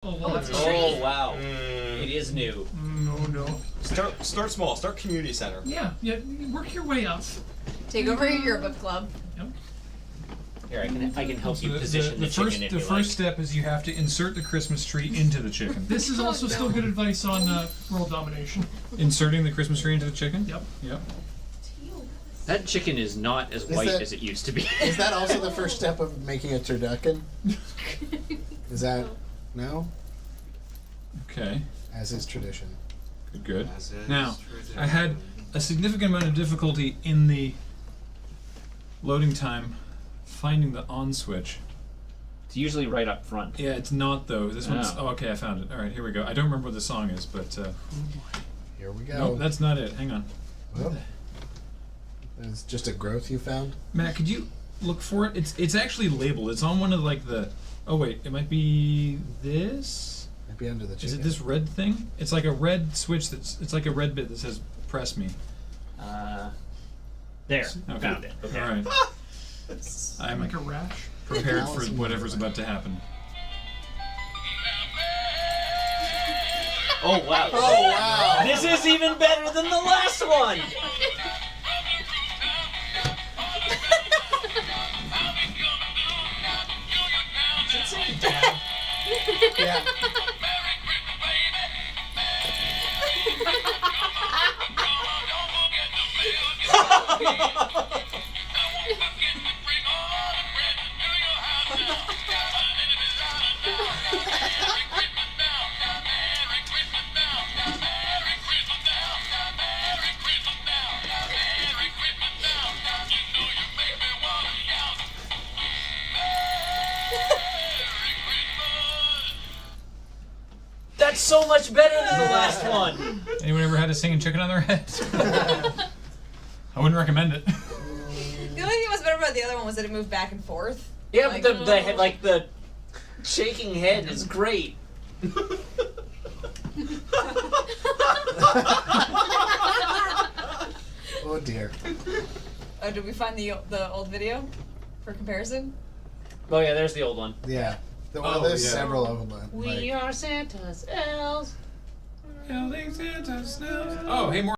Oh, well, that's Oh, wow. It is new. No. Start small. Start community center. Yeah, work your way up. Take over your yearbook club. Yep. Here, I can help you position the first, chicken if the you first like. step is you have to insert the Christmas tree into the chicken. This is also still good advice on world domination. Inserting the Christmas tree into the chicken? Yep. That chicken is not as white as it used to be. Is that also the first step of making a turducken? Is that no? Okay. As is tradition. Good. Now, I had a significant amount of difficulty in the loading time finding the on switch. It's usually right up front. Yeah, it's not though. This one's. Oh. Oh, okay, I found it. All right, here we go. I don't remember what the song is, but. Here we go. Nope, that's not it. Hang on. Well, it's just a growth you found. Matt, could you look for it? It's actually labeled. It's on one of like the. Oh wait, it might be this. Might be under the chicken. Is it this red thing? It's like a red switch it's like a red bit that says "press me." There. Okay. Found it. Okay. All right. I'm Like a rash. prepared for whatever's about to happen. Oh, wow. Oh wow! This is even better than the last one! Yeah. That's so much better than the last one! Anyone ever had a singing chicken on their head? I wouldn't recommend it. The only thing that was better about the other one was that it moved back and forth. Yeah, Like, but the shaking head is great. Oh dear. Oh, did we find the old video for comparison? Oh yeah, there's the old one. Yeah. Oh, there's yeah. several of them. We are Santa's elves. Oh, hey, more.